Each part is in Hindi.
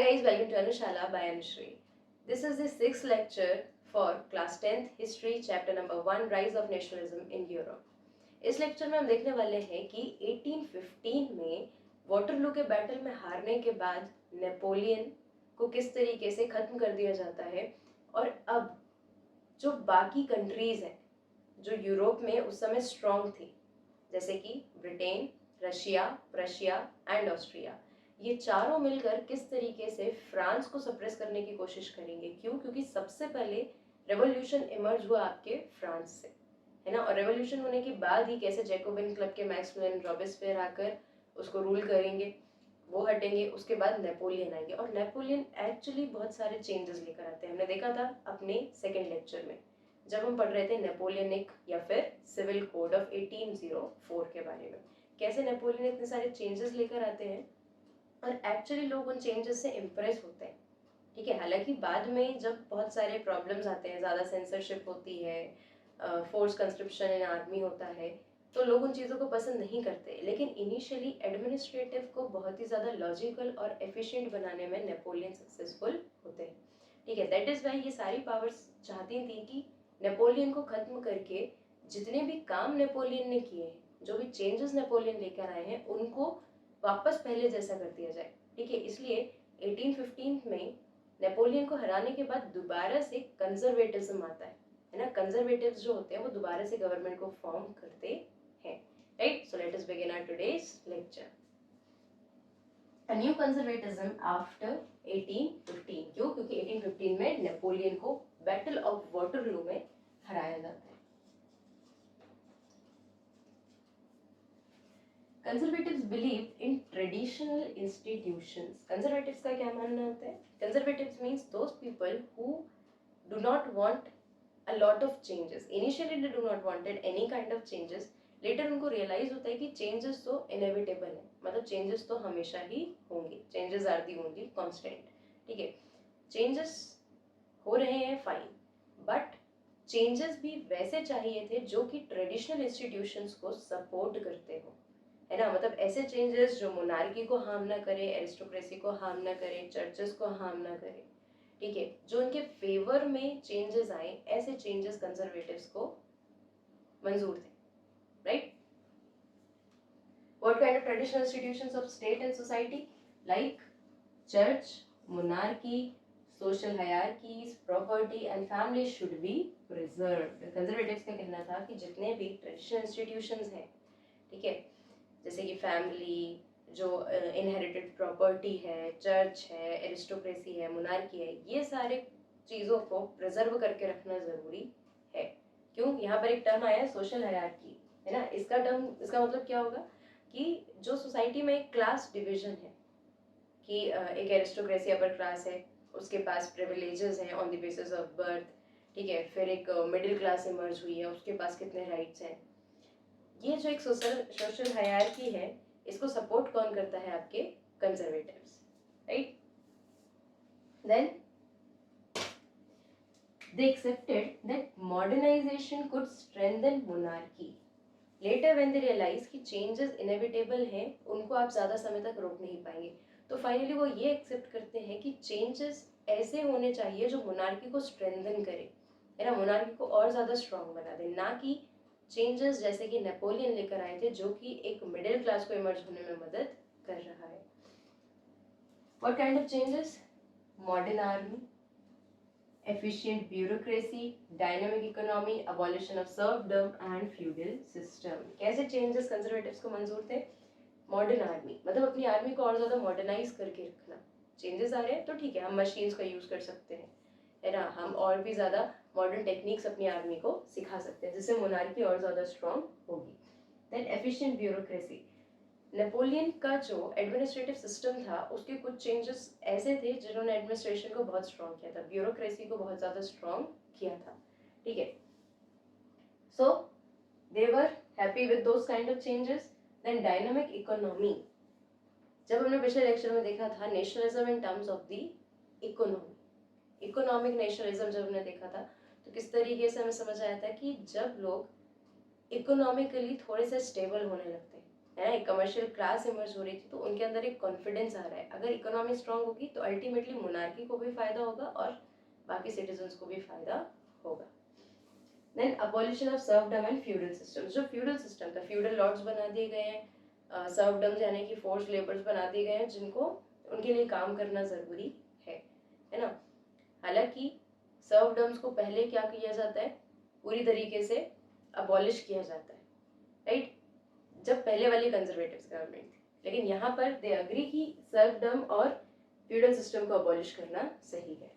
Hi guys, welcome to Anushala by Anushri. This is the sixth lecture for class 10th history chapter number 1 Rise of Nationalism in Europe. इस लेक्चर में हम देखने वाले हैं कि 1815 में वाटरलू के बैटल में हारने के बाद नेपोलियन को किस तरीके से खत्म कर दिया जाता है और अब जो बाकी कंट्रीज हैं जो यूरोप में उस समय स्ट्रॉन्ग थी, जैसे कि Britain, Russia, Prussia and Austria, ये चारों मिलकर किस तरीके से फ्रांस को सप्रेस करने की कोशिश करेंगे। क्यों? क्योंकि सबसे पहले रेवोल्यूशन इमर्ज हुआ आपके फ्रांस से, है ना। और रेवोल्यूशन होने के बाद ही कैसे जैकोबिन क्लब के मैक्सिमिलियन रॉबेस्पियर आकर उसको रूल करेंगे, वो हटेंगे, उसके बाद नेपोलियन आएंगे। और नेपोलियन एक्चुअली बहुत सारे चेंजेस लेकर आते हैं। हमने देखा था अपने सेकेंड लेक्चर में जब हम पढ़ रहे थे नेपोलियनिक या फिर सिविल कोड ऑफ 1804 के बारे में, कैसे नेपोलियन इतने सारे चेंजेस लेकर आते हैं और एक्चुअली लोग उन चेंजेस से इम्प्रेस होते हैं। ठीक है, हालांकि बाद में जब बहुत सारे प्रॉब्लम्स आते हैं, ज़्यादा सेंसरशिप होती है, फोर्स कंस्क्रिप्शन इन आर्मी होता है, तो लोग उन चीज़ों को पसंद नहीं करते। लेकिन इनिशियली एडमिनिस्ट्रेटिव को बहुत ही ज़्यादा लॉजिकल और एफिशिएंट बनाने में नेपोलियन सक्सेसफुल होते हैं। ठीक है, दैट इज़ वाई ये सारी पावर्स चाहती थी कि नेपोलियन को ख़त्म करके जितने भी काम नेपोलियन ने किए हैं, जो भी चेंजेस नेपोलियन लेकर आए हैं, उनको वापस पहले जैसा कर दिया जाए। ठीक है, इसलिए 1815 में नेपोलियन को हराने के बाद दोबारा से कंजर्वेटिज्म आता है ना। कंजर्वेटिव्स जो होते हैं वो दोबारा से गवर्नमेंट को फॉर्म करते हैं, right. So let us begin our today's lecture. A new conservatism after 1815। क्यों? क्योंकि 1815 में नेपोलियन को बैटल ऑफ वाटरलू में हराया जाता है। Conservatives believe in traditional institutions. Conservatives का क्या मानना होता है? Conservatives means those people who do not want a lot of changes. Initially they do not wanted any kind of changes. Later उनको रियलाइज होता है कि चेंजेस तो इनएविटेबल है, मतलब चेंजेस तो हमेशा ही होंगे, changes are the only constant. ठीक है, चेंजेस हो रहे हैं फाइन, बट चेंजेस भी वैसे चाहिए थे जो कि ट्रेडिशनल इंस्टीट्यूशंस को सपोर्ट करते हो, है ना। मतलब ऐसे चेंजेस जो मोनार्की को हार्म ना करे, एरिस्टोक्रेसी को हार्म ना करे, चर्चेस को हार्म ना करे। ठीक है, जो उनके फेवर में चेंजेस आए, ऐसे चेंजेस कंजर्वेटिव्स को मंजूर थे, right. What kind of traditional institutions of state and society like church, monarchy, social hierarchies, property and family should be preserved. Conservatives का कहना था कि जितने भी ट्रेडिशनल इंस्टीट्यूशंस हैं, ठीक है, जैसे कि फैमिली, जो इनहेरिटेड प्रॉपर्टी है, चर्च है, एरिस्टोक्रेसी है, मोनार्की है, ये सारे चीज़ों को प्रिजर्व करके रखना ज़रूरी है। क्यों? यहाँ पर एक टर्म आया है सोशल हायरार्की, है ना। इसका इसका मतलब क्या होगा कि जो सोसाइटी में एक क्लास डिवीजन है कि एक एरिस्टोक्रेसी अपर क्लास है, उसके पास प्रिविलेजेस हैं on the basis of birth. ठीक है, फिर एक मिडिल क्लास इमर्ज हुई है, उसके पास कितने राइट्स हैं। ये जो एक सोशल हायरार्की है, इसको सपोर्ट कौन करता है? आपके conservatives, right. Then they accepted that modernization could strengthen monarchy. Later when they realized कि changes inevitable हैं, उनको आप ज़्यादा समय तक रोक नहीं पाएंगे, तो फाइनली वो ये एक्सेप्ट करते हैं कि चेंजेस ऐसे होने चाहिए जो मोनार्की को स्ट्रेंथन करे, है ना, मोनार्की को और ज़्यादा स्ट्रॉन्ग बना दे, ना कि चेंजेस जैसे कि नेपोलियन लेकर आए थे जो कि एक मिडिल क्लास को इमर्ज होने में मदद कर रहा है। What kind of changes? Modern army, efficient bureaucracy, dynamic economy, abolition of serfdom and feudal system. कैसे changes conservatives को मंजूर थे? मॉडर्न आर्मी, मतलब अपनी आर्मी को और ज़्यादा मॉडर्नाइज करके रखना। चेंजेस आ रहे हैं तो ठीक है, हम मशीन्स का यूज़ कर सकते हैं, है ना, हम और भी ज़्यादा मॉडर्न टेक्निक्स अपनी आर्मी को सिखा सकते हैं, जिससे मोनार्की और ज़्यादा स्ट्रॉन्ग होगी। Then efficient bureaucracy. नेपोलियन का जो एडमिनिस्ट्रेटिव सिस्टम था, उसके कुछ चेंजेस ऐसे थे जिन्होंने एडमिनिस्ट्रेशन को बहुत स्ट्रॉन्ग किया था, ब्यूरोक्रेसी को बहुत ज़्यादा स्ट्रॉन्ग किया था। ठीक है, so they were happy with those kind of changes. Then dynamic economy. जब हमने पिछले लेक्चर में देखा था nationalism in terms of the economy, economic nationalism जब हमने देखा था, तो किस तरीके से हमें समझ आया था कि जब लोग इकोनॉमिकली थोड़े से स्टेबल होने लगते हैं, है ना, एक कमर्शियल क्लास इमर्ज हो रही थी, तो उनके अंदर एक कॉन्फिडेंस आ रहा है। अगर इकोनॉमी स्ट्रांग होगी तो अल्टीमेटली मोनार्की को भी फायदा होगा और बाकी सिटीजन्स को भी फायदा होगा। Then abolition of serfdom and feudal system. जो फ्यूडल सिस्टम था, फ्यूडल लॉर्ड्स बना दिए गए हैं, सर्वडम यानी कि फोर्स लेबर्स बना दिए गए हैं जिनको उनके लिए काम करना जरूरी है ना। हालांकि सर्वडम्स को पहले क्या किया जाता है, पूरी तरीके से अबॉलिश किया जाता है, राइट, जब पहले वाली कंजर्वेटिव गवर्नमेंट थी। लेकिन यहाँ पर दे अग्री कि सर्वडम और फ्यूडल सिस्टम को अबॉलिश करना सही है।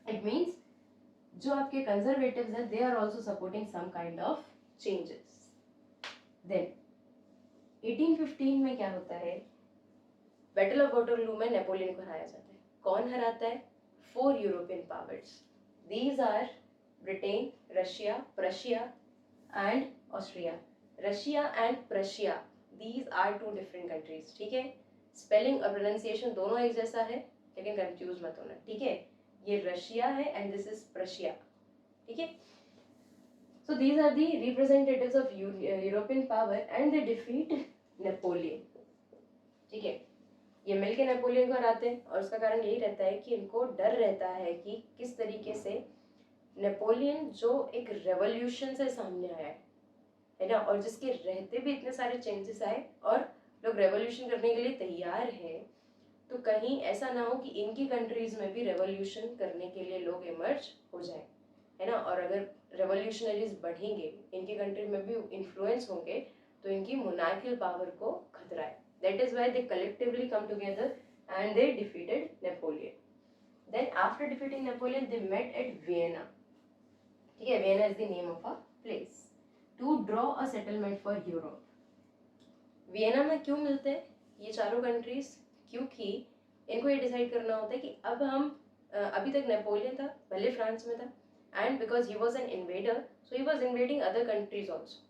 इट मीन्स जो आपके कंजर्वेटिव्स हैं they are also supporting some kind of changes. Then 1815 में क्या होता है, बैटल ऑफ वाटरलू में नेपोलियन को हराया जाता है। कौन हराता है? 4 European powers. These are Britain, Russia, Prussia and Austria. Russia and Prussia, these are 2 different countries, ठीक है। स्पेलिंग और प्रोनाउंसिएशन दोनों एक जैसा है, लेकिन कंफ्यूज मत होना, ठीक है। ये रशिया है एंड दिस इज प्रशिया, ठीक है। So these are the representatives of European power and they defeat Napoleon, ठीक है। ये मिलके नेपोलियन को हराते हैं और उसका कारण यही रहता है कि इनको डर रहता है कि किस तरीके से नेपोलियन जो एक रेवोल्यूशन से सामने आया है ना, और जिसके रहते भी इतने सारे चेंजेस आए और लोग रेवोल्यूशन करने के लिए तैयार हैं, तो कहीं ऐसा ना हो कि इनकी कंट्रीज में भी रेवोल्यूशन करने के लिए लोग इमर्ज हो जाए, है ना। और अगर रेवोल्यूशनरीज बढ़ेंगे, इनकी कंट्री में भी इन्फ्लुएंस होंगे, तो इनकी मोनार्कियल पावर को खतरा है। That is why they collectively come together and they defeated Napoleon. Then after defeating Napoleon, they met at Vienna. ठीक है, Vienna is the name of a place to draw a settlement for Europe. Vienna में क्यों मिलते हैं ये चारों कंट्रीज? क्योंकि इनको ये डिसाइड करना होता है कि अब हम अभी तक नेपोलियन था, पहले फ्रांस में था, and because he was an invader so he was invading other countries also,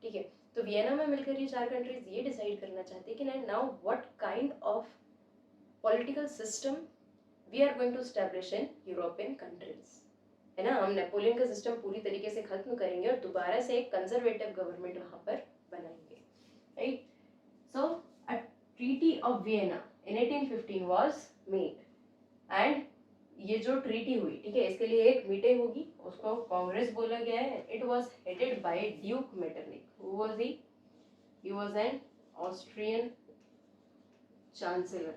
ठीक है। तो वियना में मिलकर ये 4 कंट्रीज ये डिसाइड करना चाहते हैं कि now what kind of political system we are going to establish in European countries, है ना। हम नेपोलियन का सिस्टम पूरी तरीके से खत्म करेंगे और दोबारा से एक कंजर्वेटिव गवर्नमेंट वहां पर बनाएंगे, right. So a treaty of Vienna in 1815 was made and ये जो ट्रीटी हुई, ठीक है, इसके लिए एक मीटिंग होगी, उसको कांग्रेस बोला गया है। It was headed by Duke Metternich. Who was he? He was an Austrian chancellor,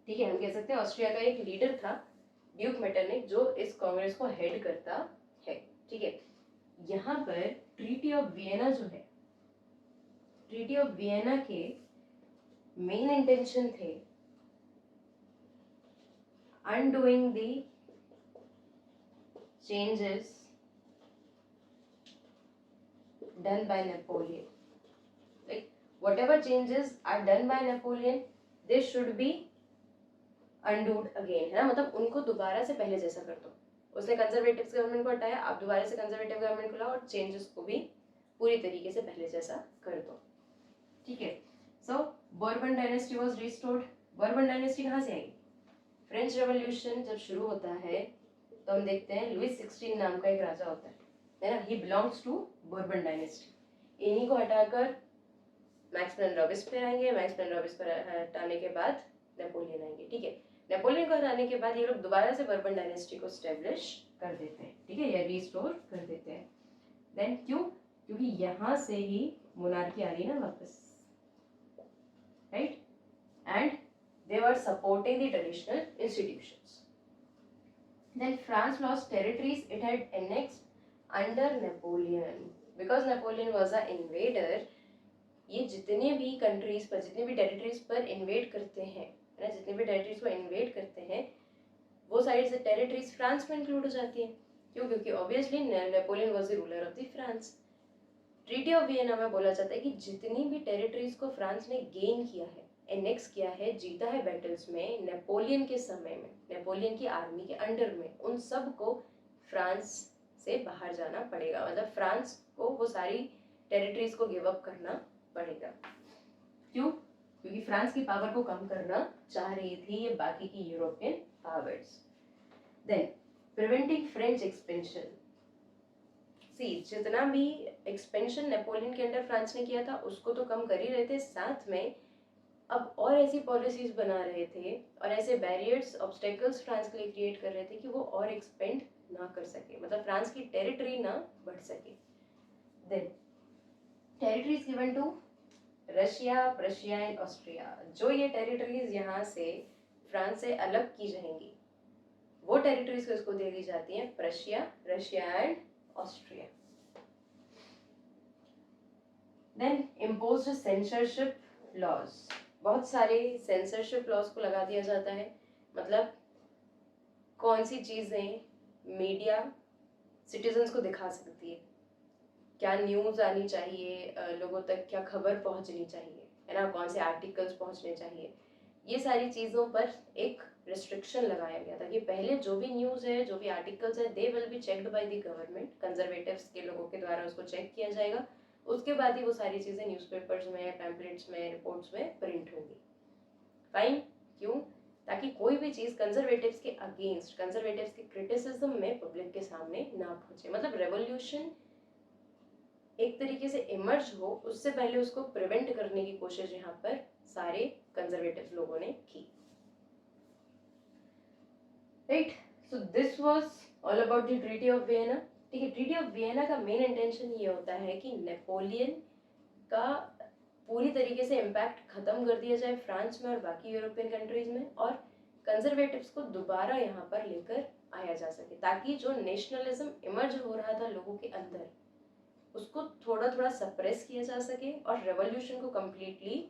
ठीक है। हम कह सकते हैं ऑस्ट्रिया का एक लीडर था ड्यूक मेटरनिक, जो इस कांग्रेस को हेड करता है, ठीक है। यहाँ पर ट्रीटी ऑफ वियना जो है, ट्रीटी ऑफ वियना के मेन इंटेंशन थे undoing the changes done by Napoleon. Like whatever changes are done by Napoleon, they should be undone again, है ना। मतलब उनको दोबारा से पहले जैसा कर दो। उसने कंजर्वेटिव गवर्नमेंट को हटाया, आप दोबारा से कंजर्वेटिव गवर्नमेंट को लाओ और चेंजेस को भी पूरी तरीके से पहले जैसा कर दो, ठीक है। सो बourbon डायनेस्टी वाज रिस्टोर्ड। बourbon डायनेस्टी कहाँ से आई? फ्रेंच रेवोल्यूशन जब शुरू होता है तो हम देखते हैं लुइस 16 नाम का एक राजा होता है ना। He belongs to Bourbon dynasty. इन्हीं को हटाकर मैक्सिमिलियन रॉबिस्पियर आएंगे, मैक्सिमिलियन रॉबिस्पियर हटाने के बाद नेपोलियन आएंगे, ठीक है। नेपोलियन को हटाने के बाद ये लोग दोबारा से बourbon डायनेस्टी को स्टैब्लिश कर देते हैं, ठीक है, या रिस्टोर कर देते हैं। देन क्यों? क्योंकि यहाँ से ही मोनार्की आ रही है ना वापस, right, and they were supporting the traditional institutions. Then France lost territories it had annexed under Napoleon. Because Napoleon was an invader, ये जितने भी कंट्रीज पर, जितने भी टेरिटरीज पर इन्वेड करते हैं, है ना, जितने भी टेरिटरीज को इन्वेड करते हैं, वो सारी से टेरिटरीज फ्रांस में इंक्लूड हो जाती हैं। क्यों? क्योंकि obviously Napoleon was the ruler of the France. Treaty of Vienna में बोला जाता है कि जितनी भी टेरिटरीज को फ्रांस ने गेन किया है, एनेक्स किया है, जीता है बैटल्स में नेपोलियन के समय में, नेपोलियन की आर्मी के अंडर में, उन सब को फ्रांस से बाहर जाना पड़ेगा। मतलब फ्रांस को वो सारी टेरिटरीज को गिव अप करना पड़ेगा। क्यों? क्योंकि फ्रांस की पावर को कम करना चाह रही थी ये बाकी की European powers. Then preventing French expansion. See जितना भी एक्सपेंशन नेपोलियन के अंडर फ्रांस ने किया था उसको तो कम कर ही रहे थे, साथ में अब और ऐसी पॉलिसीज बना रहे थे और ऐसे बैरियर्स ऑब्स्टेकल्स फ्रांस के लिए क्रिएट कर रहे थे कि वो और एक्सपेंड ना कर सके, मतलब फ्रांस की टेरिटरी ना बढ़ सके। Then territories given to Russia, Prussia and Austria. जो ये टेरिटरीज यहाँ से फ्रांस से अलग की जाएंगी वो टेरिटरीज किसको दे दी जाती हैं? Prussia, Russia and Austria. Then imposed censorship laws. बहुत सारे सेंसरशिप लॉज को लगा दिया जाता है, मतलब कौन सी चीज़ें मीडिया सिटीजन्स को दिखा सकती है, क्या न्यूज़ आनी चाहिए लोगों तक, क्या खबर पहुंचनी चाहिए, है ना, कौन से आर्टिकल्स पहुंचने चाहिए, ये सारी चीज़ों पर एक रिस्ट्रिक्शन लगाया गया था कि पहले जो भी न्यूज़ है, जो भी आर्टिकल्स है, they will be checked by the government, conservatives के लोगों के द्वारा उसको चेक किया जाएगा, उसके बाद ही वो सारी चीज़ें न्यूज़पेपर्स में, पैम्पलेट्स में, रिपोर्ट्स में प्रिंट होंगी। फाइन, क्यों? ताकि कोई भी चीज़ कंजर्वेटिव्स के अगेंस्ट, कंजर्वेटिव्स के क्रिटिसिज्म में पब्लिक के सामने ना पहुंचे, मतलब रेवोल्यूशन एक तरीके से इमर्ज हो उससे पहले उसको प्रिवेंट करने की कोशिश यहाँ पर सारे कंजर्वेटिव लोगों ने की। Right, so this was all about the treaty of Vienna. ठीक है, ट्रीटी ऑफ वियना का मेन इंटेंशन ये होता है कि नेपोलियन का पूरी तरीके से इम्पैक्ट खत्म कर दिया जाए फ्रांस में और बाकी यूरोपियन कंट्रीज में, और कंजर्वेटिव्स को दोबारा यहाँ पर लेकर आया जा सके, ताकि जो नेशनलिज्म इमर्ज हो रहा था लोगों के अंदर उसको थोड़ा थोड़ा सप्रेस किया जा सके और रेवोल्यूशन को कम्प्लीटली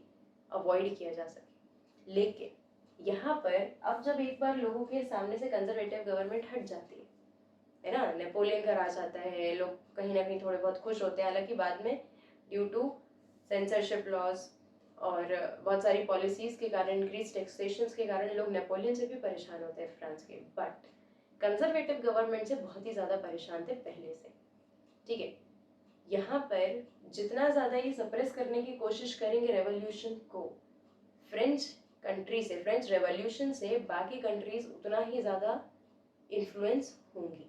अवॉइड किया जा सके। लेकिन यहाँ पर अब जब एक बार लोगों के सामने से कंजर्वेटिव गवर्नमेंट हट जाती है ना, नेपोलियन का राज आता है, लोग कहीं ना कहीं थोड़े बहुत खुश होते हैं, हालांकि बाद में ड्यू टू सेंसरशिप लॉज और बहुत सारी पॉलिसीज के कारण, इंक्रीज टैक्सेशन के कारण लोग नेपोलियन से भी परेशान होते हैं फ्रांस के, बट कंजर्वेटिव गवर्नमेंट से बहुत ही ज़्यादा परेशान थे पहले से। ठीक है, यहाँ पर जितना ज़्यादा ये सप्रेस करने की कोशिश करेंगे रेवोल्यूशन को, फ्रेंच कंट्री से, फ्रेंच रेवोल्यूशन से बाकी कंट्रीज उतना ही ज़्यादा इन्फ्लुएंस होंगी।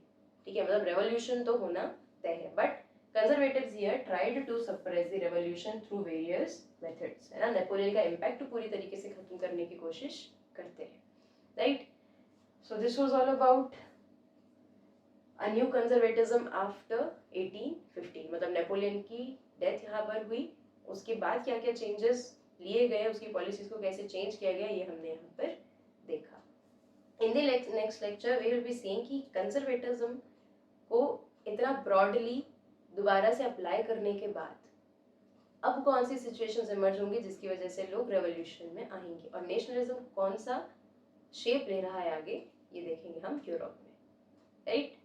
ठीक है, मतलब रेवोल्यूशन तो होना तय है, but conservatives here tried to suppress the revolution through various methods, है ना, नेपोलियन का इम्पैक्ट पूरी तरीके से खत्म करने की कोशिश करते हैं। Right, so this was all about a new conservatism after 1815, मतलब नेपोलियन की डेथ यहाँ पर हुई, उसके बाद क्या क्या चेंजेस लिए गए, उसकी पॉलिसीज को कैसे चेंज किया गया, ये हमने यहाँ पर देखा। In the next lecture we will be seeing कि कंजर्वेटिज्म को इतना ब्रॉडली दोबारा से अप्लाई करने के बाद अब कौन सी सिचुएशंस इमर्ज होंगी जिसकी वजह से लोग रेवोल्यूशन में आएंगे, और नेशनलिज्म कौन सा शेप ले रहा है आगे, ये देखेंगे हम यूरोप में। Right,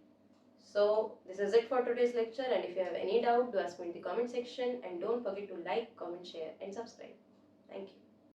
so this is it for today's lecture, and if you have any doubt do ask me in the comment section, and don't forget to like, comment, share and subscribe. Thank you.